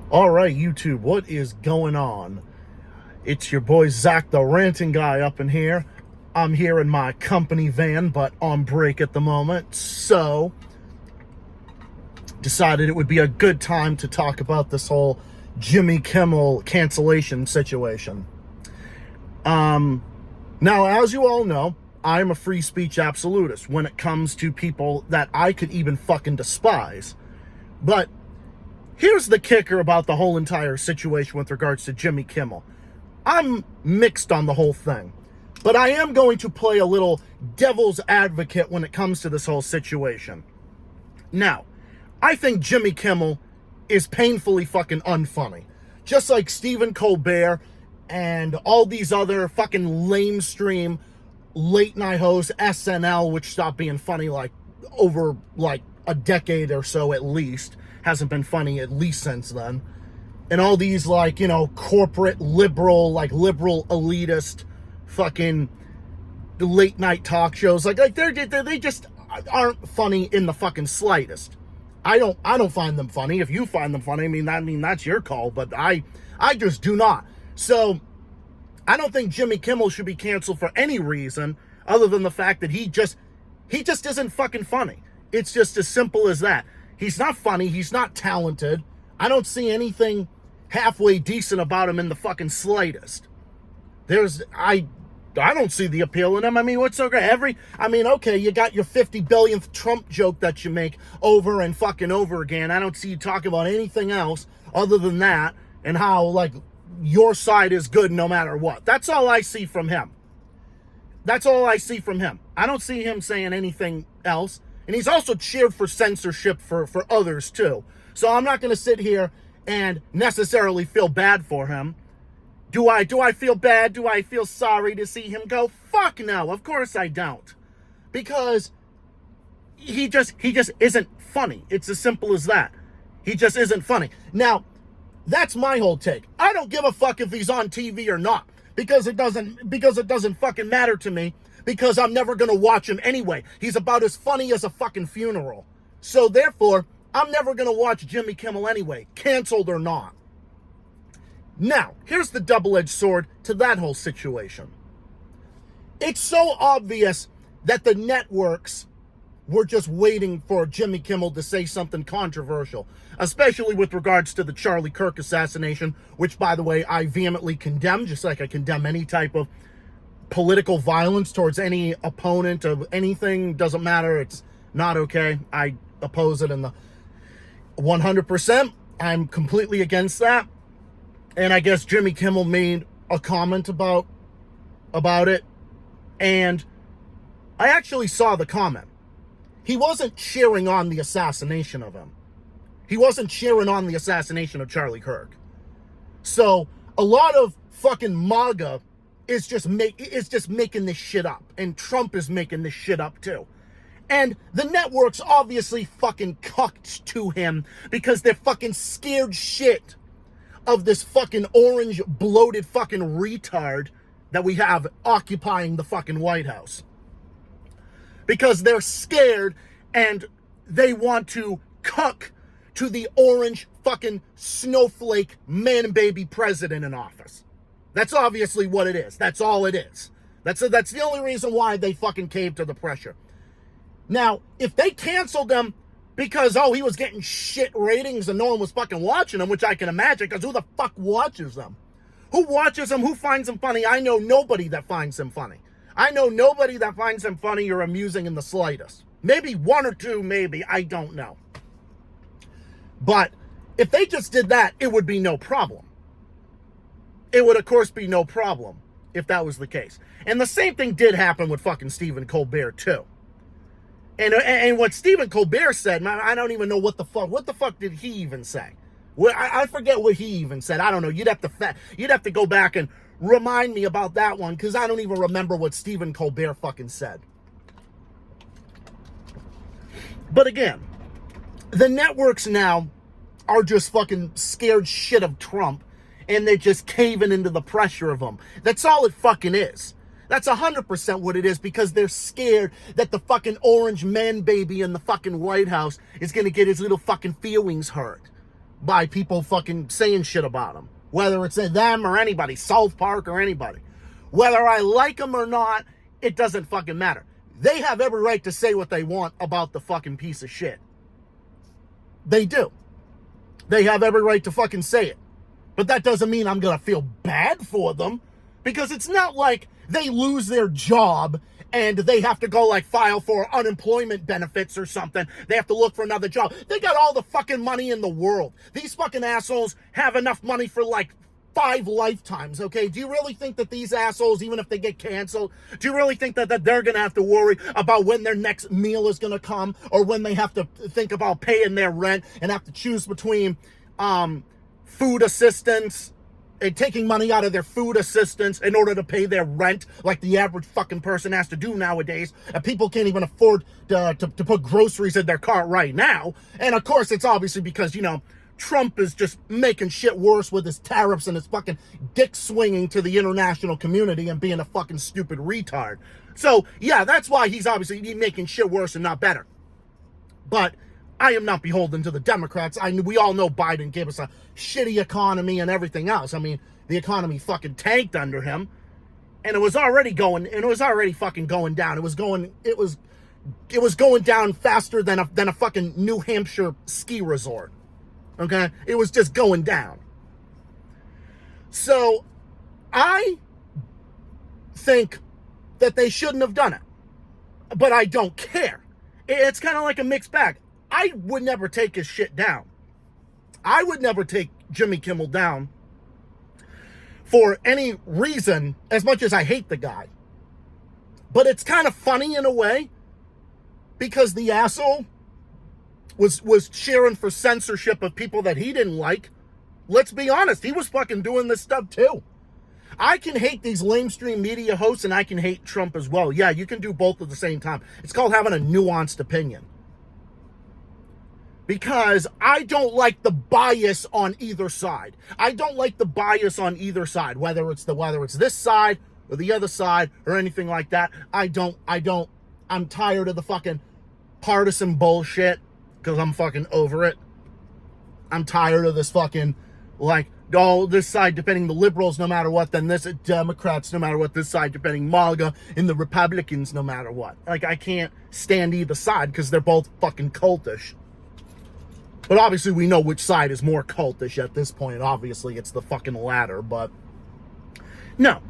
All right, YouTube, what is going on? It's your boy Zach, the ranting guy, up in here. I'm here in my company van, but on break at the moment, so decided it would be a good time to talk about this whole Jimmy Kimmel cancellation situation. Now, as you all know, I'm a free speech absolutist when it comes to people that I could even fucking despise. But here's the kicker about the whole entire situation with regards to Jimmy Kimmel. I'm mixed on the whole thing, but I am going to play a little devil's advocate when it comes to this whole situation. Now, I think Jimmy Kimmel is painfully fucking unfunny. Just like Stephen Colbert and all these other fucking lamestream late night hosts, SNL, which stopped being funny over a decade or so at least. Hasn't been funny at least since then. And all these corporate liberal elitist fucking late night talk shows, they just aren't funny in the fucking slightest. I don't find them funny. If you find them funny, that's your call, but I just do not. So I don't think Jimmy Kimmel should be canceled for any reason other than the fact that he just isn't fucking funny. It's just as simple as that. He's not funny. He's not talented. I don't see anything halfway decent about him in the fucking slightest. I don't see the appeal in him. What's so great? Okay, you got your 50 billionth Trump joke that you make over and fucking over again. I don't see you talking about anything else other than that and how, your side is good no matter what. That's all I see from him. I don't see him saying anything else. And he's also cheered for censorship for others, too. So I'm not going to sit here and necessarily feel bad for him. Do I feel bad? Do I feel sorry to see him go? Fuck no. Of course I don't. Because he just isn't funny. It's as simple as that. He just isn't funny. Now, that's my whole take. I don't give a fuck if he's on TV or not. Because it doesn't fucking matter to me. Because I'm never going to watch him anyway. He's about as funny as a fucking funeral. So therefore, I'm never going to watch Jimmy Kimmel anyway, canceled or not. Now, here's the double-edged sword to that whole situation. It's so obvious that the networks were just waiting for Jimmy Kimmel to say something controversial, especially with regards to the Charlie Kirk assassination, which, by the way, I vehemently condemn, just like I condemn any type of political violence towards any opponent of anything. Doesn't matter. It's not okay. I oppose it in the 100%. I'm completely against that. And I guess Jimmy Kimmel made a comment about it. And I actually saw the comment. He wasn't cheering on the assassination of him. He wasn't cheering on the assassination of Charlie Kirk. So a lot of fucking MAGA is just making this shit up. And Trump is making this shit up too. And the networks obviously fucking cucked to him because they're fucking scared shit of this fucking orange bloated fucking retard that we have occupying the fucking White House. Because they're scared and they want to cuck to the orange fucking snowflake man baby president in office. That's obviously what it is. That's all it is. That's the only reason why they fucking caved to the pressure. Now, if they canceled him because, he was getting shit ratings and no one was fucking watching him, which I can imagine, because who the fuck watches them? Who watches him? Who finds him funny? I know nobody that finds him funny. I know nobody that finds him funny or amusing in the slightest. Maybe one or two, maybe. I don't know. But if they just did that, it would be no problem. It would, of course, be no problem if that was the case. And the same thing did happen with fucking Stephen Colbert, too. And what Stephen Colbert said, man, I don't even know what the fuck did he even say? Well, I forget what he even said. I don't know. You'd have to go back and remind me about that one, because I don't even remember what Stephen Colbert fucking said. But again, the networks now are just fucking scared shit of Trump, and they're just caving into the pressure of him. That's all it fucking is. That's 100% what it is, because they're scared that the fucking orange man baby in the fucking White House is going to get his little fucking feelings hurt. by people fucking saying shit about them. Whether it's them or anybody, South Park or anybody. Whether I like them or not, it doesn't fucking matter. They have every right to say what they want about the fucking piece of shit. They do. They have every right to fucking say it. But that doesn't mean I'm going to feel bad for them, because it's not like they lose their job and they have to go like file for unemployment benefits or something. They have to look for another job. They got all the fucking money in the world. These fucking assholes have enough money for like 5 lifetimes, okay? Do you really think that these assholes, even if they get canceled, do you really think that they're going to have to worry about when their next meal is going to come, or when they have to think about paying their rent and have to choose between food assistance and taking money out of their food assistance in order to pay their rent, like the average fucking person has to do nowadays? And people can't even afford to put groceries in their cart right now. And of course, it's obviously because, you know, Trump is just making shit worse with his tariffs and his fucking dick swinging to the international community and being a fucking stupid retard. So, yeah, that's why he's obviously making shit worse and not better. But I am not beholden to the Democrats. We all know Biden gave us a shitty economy and everything else. I mean, the economy fucking tanked under him, and it was already fucking going down. It was going down faster than a fucking New Hampshire ski resort. Okay? It was just going down. So, I think that they shouldn't have done it. But I don't care. It's kind of like a mixed bag. I would never take his shit down. I would never take Jimmy Kimmel down for any reason, as much as I hate the guy. But it's kind of funny in a way, because the asshole was cheering for censorship of people that he didn't like. Let's be honest, he was fucking doing this stuff too. I can hate these lamestream media hosts, and I can hate Trump as well. Yeah, you can do both at the same time. It's called having a nuanced opinion. Because I don't like the bias on either side. I don't like the bias on either side, whether it's this side or the other side or anything like that. I'm tired of the fucking partisan bullshit, because I'm fucking over it. I'm tired of this fucking, like, oh, this side defending the liberals no matter what, then this Democrats no matter what, this side defending MAGA, and the Republicans no matter what. Like, I can't stand either side because they're both fucking cultish. But obviously we know which side is more cultish at this point. Obviously it's the fucking latter, but no.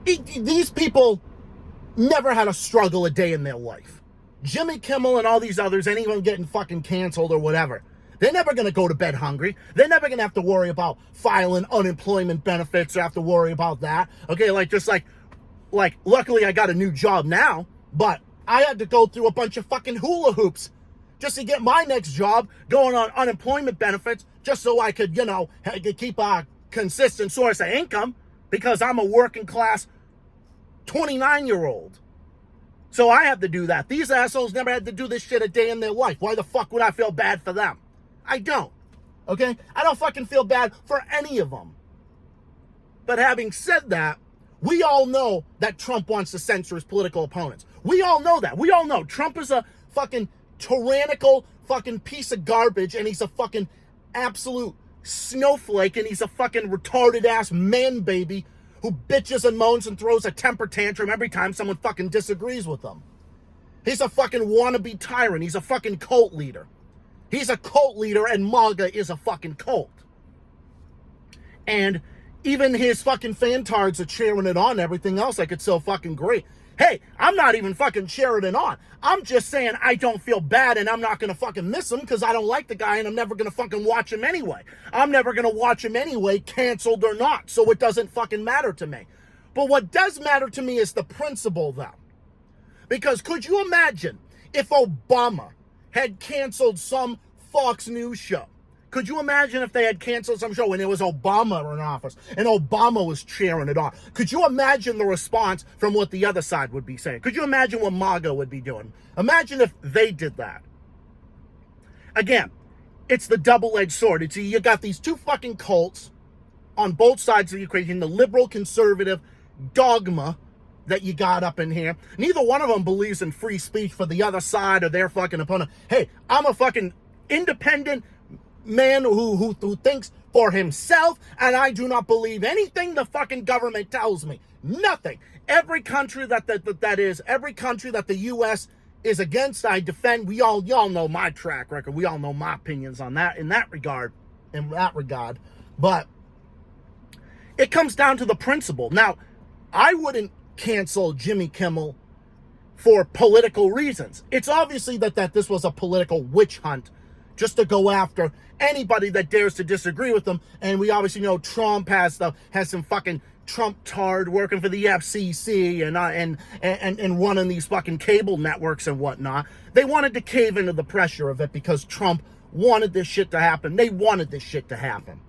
These people never had a struggle a day in their life. Jimmy Kimmel and all these others, anyone getting fucking canceled or whatever, they're never going to go to bed hungry. They're never going to have to worry about filing unemployment benefits or have to worry about that. Okay, like luckily I got a new job now, but I had to go through a bunch of fucking hula hoops just to get my next job going on unemployment benefits, just so I could, keep a consistent source of income, because I'm a working class 29-year-old. So I have to do that. These assholes never had to do this shit a day in their life. Why the fuck would I feel bad for them? I don't. Okay? I don't fucking feel bad for any of them. But having said that, we all know that Trump wants to censor his political opponents. We all know that. We all know Trump is a fucking tyrannical fucking piece of garbage, and he's a fucking absolute snowflake, and he's a fucking retarded ass man baby who bitches and moans and throws a temper tantrum every time someone fucking disagrees with him. He's a fucking wannabe tyrant. He's a fucking cult leader. He's a cult leader, and MAGA is a fucking cult. And even his fucking fantards are cheering it on and everything else like it's so fucking great. Hey, I'm not even fucking cheering it on. I'm just saying I don't feel bad, and I'm not going to fucking miss him because I don't like the guy, and I'm never going to fucking watch him anyway. I'm never going to watch him anyway, canceled or not, so it doesn't fucking matter to me. But what does matter to me is the principle, though. Because could you imagine if Obama had canceled some Fox News show? Could you imagine if they had canceled some show when it was Obama in office and Obama was cheering it on? Could you imagine the response from what the other side would be saying? Could you imagine what MAGA would be doing? Imagine if they did that. Again, it's the double-edged sword. It's you got these two fucking cults on both sides of the equation, the liberal conservative dogma that you got up in here. Neither one of them believes in free speech for the other side or their fucking opponent. Hey, I'm a fucking independent man who thinks for himself, and I do not believe anything the fucking government tells me. Nothing. Every country every country that the U.S. is against, I defend. Y'all know my track record. We all know my opinions on that in that regard. But it comes down to the principle. Now, I wouldn't cancel Jimmy Kimmel for political reasons. It's obviously that this was a political witch hunt just to go after anybody that dares to disagree with them. And we obviously know Trump has some fucking Trump tard working for the FCC and running these fucking cable networks and whatnot. They wanted to cave into the pressure of it because Trump wanted this shit to happen. They wanted this shit to happen.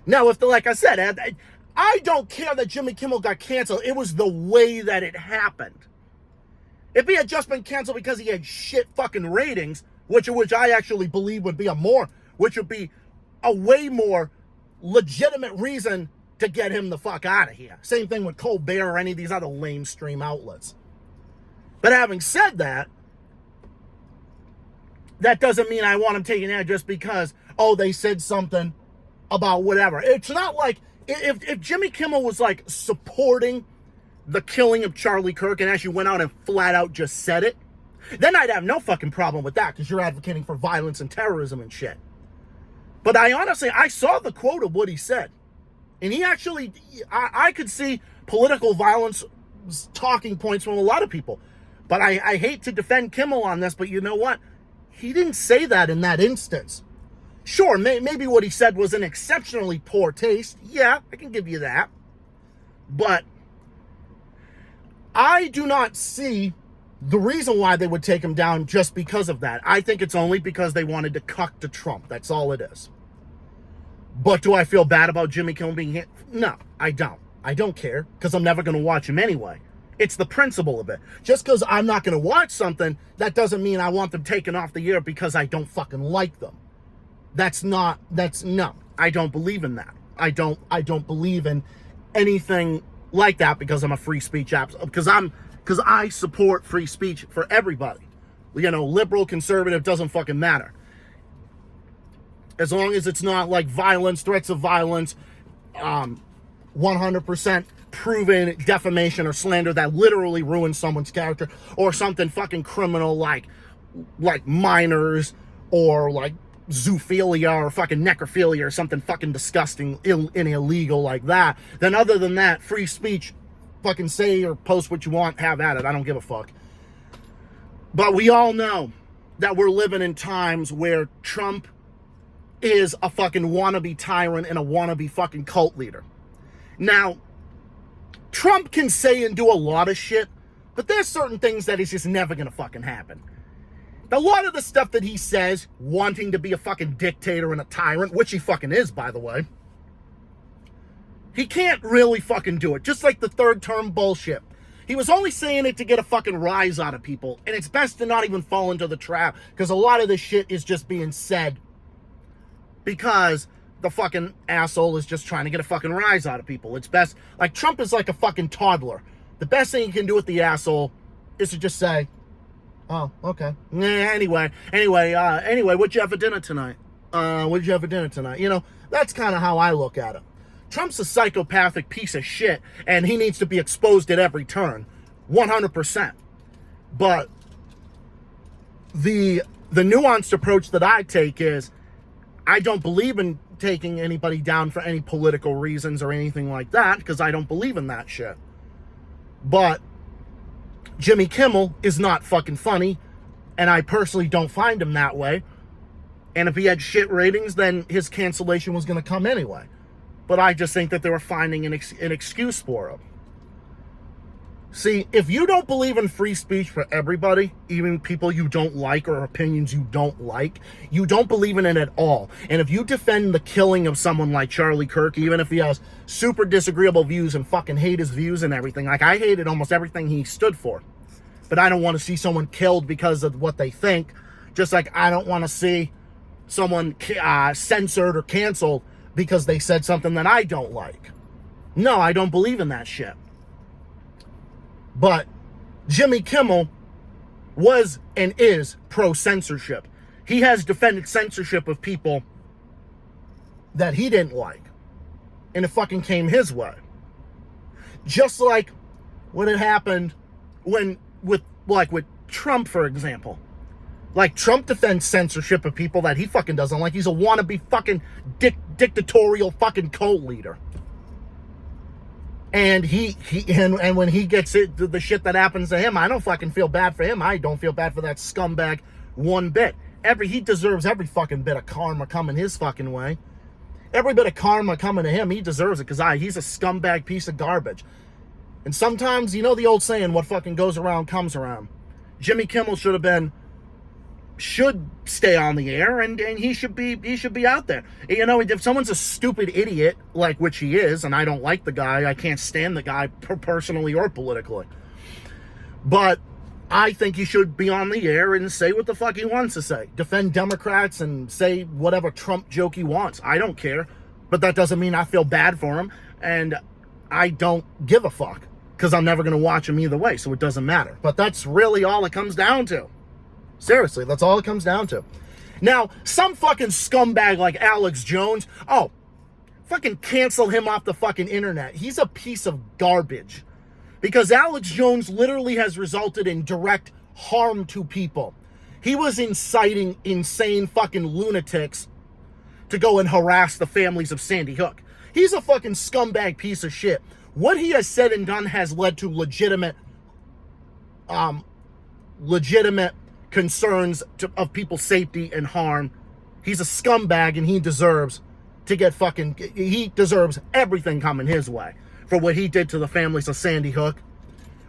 Now, like I said, I don't care that Jimmy Kimmel got canceled. It was the way that it happened. If he had just been canceled because he had shit fucking ratings, which I actually believe would be a way more legitimate reason to get him the fuck out of here. Same thing with Colbert or any of these other lamestream outlets. But having said that, that doesn't mean I want him taken out just because, they said something about whatever. It's not like, if Jimmy Kimmel was like supporting the killing of Charlie Kirk and actually went out and flat out just said it, then I'd have no fucking problem with that because you're advocating for violence and terrorism and shit. But I saw the quote of what he said. And he actually, I could see political violence talking points from a lot of people. But I hate to defend Kimmel on this, but you know what? He didn't say that in that instance. Sure, maybe what he said was in exceptionally poor taste. Yeah, I can give you that. But I do not see the reason why they would take him down just because of that. I think it's only because they wanted to cuck to Trump. That's all it is. But do I feel bad about Jimmy Kimmel being hit? No, I don't. I don't care because I'm never going to watch him anyway. It's the principle of it. Just because I'm not going to watch something, that doesn't mean I want them taken off the air because I don't fucking like them. No, I don't believe in that. I don't believe in anything like that because I'm a free speech because I support free speech for everybody. Liberal, conservative, doesn't fucking matter. As long as it's not like violence, threats of violence, 100% proven defamation or slander that literally ruins someone's character, or something fucking criminal like minors or like zoophilia or fucking necrophilia or something fucking disgusting and illegal like that, then other than that, free speech, fucking say or post what you want, have at it. I don't give a fuck. But we all know that we're living in times where Trump is a fucking wannabe tyrant and a wannabe fucking cult leader. Now, Trump can say and do a lot of shit, but there's certain things that is just never gonna fucking happen. A lot of the stuff that he says, wanting to be a fucking dictator and a tyrant, which he fucking is, by the way, he can't really fucking do it. Just like the third term bullshit. He was only saying it to get a fucking rise out of people, and it's best to not even fall into the trap, because a lot of this shit is just being said because the fucking asshole is just trying to get a fucking rise out of people. It's best, like Trump is like a fucking toddler. The best thing you can do with the asshole is to just say, oh, okay. Anyway, what'd you have for dinner tonight? That's kind of how I look at it. Trump's a psychopathic piece of shit, and he needs to be exposed at every turn. 100%. But the nuanced approach that I take is, I don't believe in taking anybody down for any political reasons or anything like that, because I don't believe in that shit. But Jimmy Kimmel is not fucking funny, and I personally don't find him that way. And if he had shit ratings, then his cancellation was going to come anyway. But I just think that they were finding an excuse for him. See, if you don't believe in free speech for everybody, even people you don't like or opinions you don't like, you don't believe in it at all. And if you defend the killing of someone like Charlie Kirk, even if he has super disagreeable views and fucking hate his views and everything, like I hated almost everything he stood for. But I don't want to see someone killed because of what they think. Just like I don't want to see someone censored or canceled because they said something that I don't like. No, I don't believe in that shit. But Jimmy Kimmel was and is pro-censorship. He has defended censorship of people that he didn't like. And it fucking came his way. Just like when it happened with Trump, for example. Like, Trump defends censorship of people that he fucking doesn't like. He's a wannabe fucking dictatorial fucking cult leader. And and when he gets the shit that happens to him, I don't fucking feel bad for him. I don't feel bad for that scumbag one bit. He deserves every fucking bit of karma coming his fucking way. Every bit of karma coming to him, he deserves it, because he's a scumbag piece of garbage. And sometimes, you know the old saying, what fucking goes around comes around. Jimmy Kimmel should stay on the air, and he should be out there. You know, if someone's a stupid idiot, like which he is, and I don't like the guy, I can't stand the guy personally or politically, but I think he should be on the air and say what the fuck he wants to say. Defend Democrats and say whatever Trump joke he wants. I don't care, but that doesn't mean I feel bad for him, and I don't give a fuck, because I'm never going to watch him either way, so it doesn't matter. But that's really all it comes down to. Seriously, that's all it comes down to. Now, some fucking scumbag like Alex Jones, fucking cancel him off the fucking internet. He's a piece of garbage. Because Alex Jones literally has resulted in direct harm to people. He was inciting insane fucking lunatics to go and harass the families of Sandy Hook. He's a fucking scumbag piece of shit. What he has said and done has led to legitimate concerns of people's safety and harm. He's a scumbag, and he deserves everything coming his way for what he did to the families of Sandy Hook,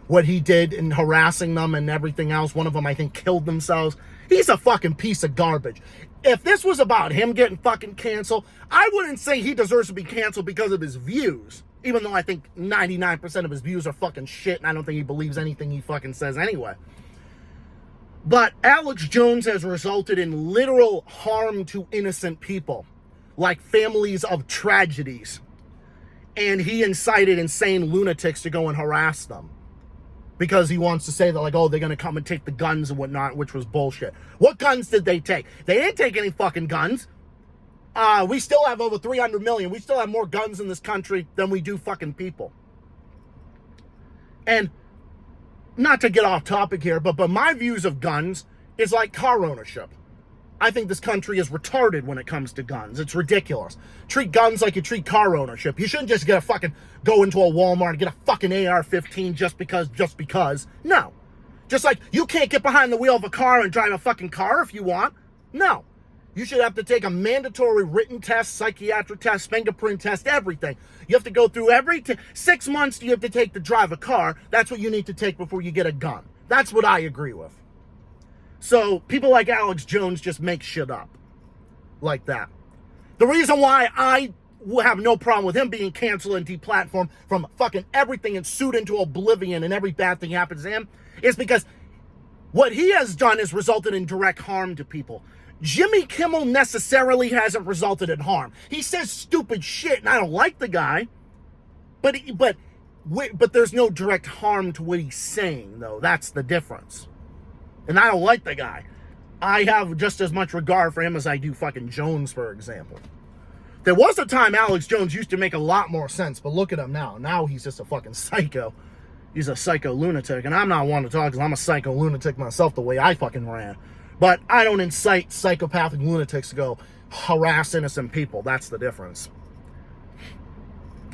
what he did in harassing them and everything else. One of them, I think, killed themselves. He's a fucking piece of garbage. If this was about him getting fucking canceled, I wouldn't say he deserves to be canceled because of his views, even though I think 99% of his views are fucking shit, and I don't think he believes anything he fucking says anyway. But Alex Jones has resulted in literal harm to innocent people, like families of tragedies. And he incited insane lunatics to go and harass them, because he wants to say that, like, they're going to come and take the guns and whatnot, which was bullshit. What guns did they take? They didn't take any fucking guns. We still have over 300 million. We still have more guns in this country than we do fucking people. And not to get off topic here, but my views of guns is like car ownership. I think this country is retarded when it comes to guns. It's ridiculous. Treat guns like you treat car ownership. You shouldn't just go into a Walmart and get a fucking AR-15 just because. No. Just like you can't get behind the wheel of a car and drive a fucking car if you want. No. You should have to take a mandatory written test, psychiatric test, fingerprint test, everything. You have to go through 6 months you have to take to drive a car. That's what you need to take before you get a gun. That's what I agree with. So people like Alex Jones just make shit up like that. The reason why I have no problem with him being canceled and deplatformed from fucking everything and sued into oblivion and every bad thing happens to him is because what he has done has resulted in direct harm to people. Jimmy Kimmel necessarily hasn't resulted in harm. He says stupid shit, and I don't like the guy, but there's no direct harm to what he's saying, though. That's the difference. And I don't like the guy. I have just as much regard for him as I do fucking Jones, for example. There was a time Alex Jones used to make a lot more sense, but look at him now. Now he's just a fucking psycho. He's a psycho lunatic, and I'm not one to talk because I'm a psycho lunatic myself the way I fucking ran. But I don't incite psychopathic lunatics to go harass innocent people. That's the difference.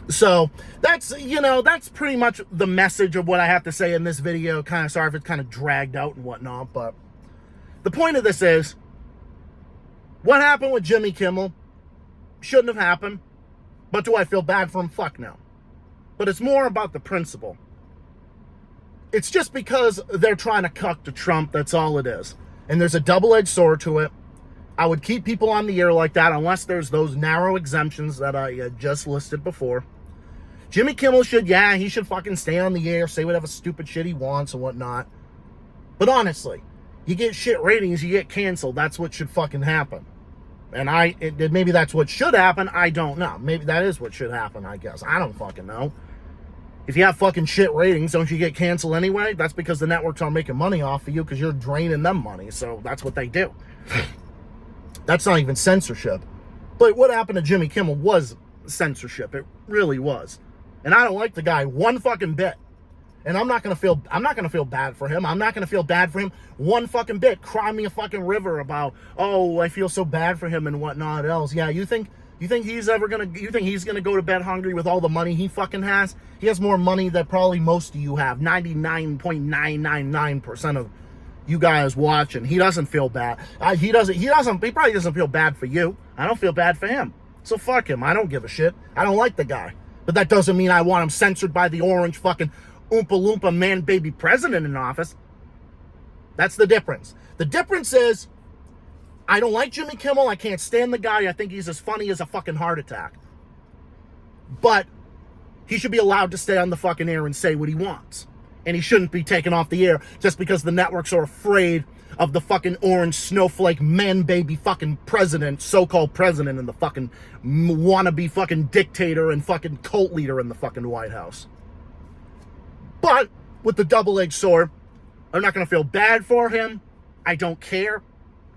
So that's pretty much the message of what I have to say in this video. Kind of sorry if it's kind of dragged out and whatnot, but the point of this is, what happened with Jimmy Kimmel shouldn't have happened, but do I feel bad for him? Fuck no. But it's more about the principle. It's just because they're trying to cuck to Trump, that's all it is. And there's a double-edged sword to it. I would keep people on the air like that unless there's those narrow exemptions that I just listed before. Jimmy Kimmel should fucking stay on the air, say whatever stupid shit he wants and whatnot. But honestly, you get shit ratings, you get canceled. That's what should fucking happen. And maybe that's what should happen. I don't know. Maybe that is what should happen, I guess. I don't fucking know. If you have fucking shit ratings, don't you get canceled anyway? That's because the networks aren't making money off of you because you're draining them money. So that's what they do. That's not even censorship. But what happened to Jimmy Kimmel was censorship. It really was. And I don't like the guy one fucking bit. And I'm not gonna feel bad for him. I'm not gonna feel bad for him one fucking bit. Cry me a fucking river about, oh, I feel so bad for him and whatnot else. Yeah, you think he's gonna go to bed hungry with all the money he fucking has? He has more money than probably most of you have. 99.999% of you guys watching. He doesn't feel bad. He probably doesn't feel bad for you. I don't feel bad for him. So fuck him. I don't give a shit. I don't like the guy. But that doesn't mean I want him censored by the orange fucking Oompa Loompa man baby president in office. That's the difference. The difference is, I don't like Jimmy Kimmel. I can't stand the guy. I think he's as funny as a fucking heart attack. But he should be allowed to stay on the fucking air and say what he wants. And he shouldn't be taken off the air just because the networks are afraid of the fucking orange snowflake man baby fucking president, so-called president, and the fucking wannabe fucking dictator and fucking cult leader in the fucking White House. But with the double-edged sword, I'm not going to feel bad for him. I don't care.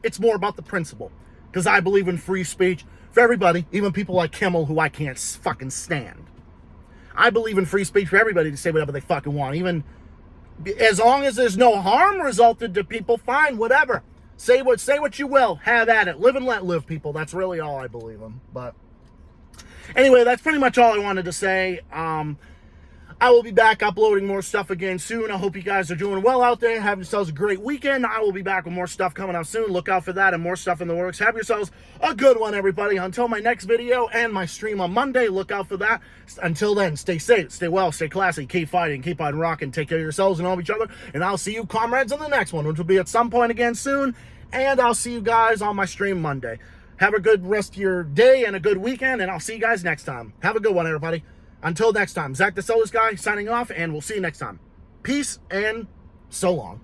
It's more about the principle. Because I believe in free speech for everybody, even people like Kimmel, who I can't fucking stand. I believe in free speech for everybody to say whatever they fucking want. Even as long as there's no harm resulted to people, fine, whatever. Say what you will. Have at it. Live and let live, people. That's really all I believe in. But anyway, that's pretty much all I wanted to say. I will be back uploading more stuff again soon. I hope you guys are doing well out there. Have yourselves a great weekend. I will be back with more stuff coming out soon. Look out for that and more stuff in the works. Have yourselves a good one, everybody. Until my next video and my stream on Monday, look out for that. Until then, stay safe, stay well, stay classy, keep fighting, keep on rocking, take care of yourselves and all of each other. And I'll see you, comrades, in the next one, which will be at some point again soon. And I'll see you guys on my stream Monday. Have a good rest of your day and a good weekend, and I'll see you guys next time. Have a good one, everybody. Until next time, Zach the Soulless Guy signing off, and we'll see you next time. Peace and so long.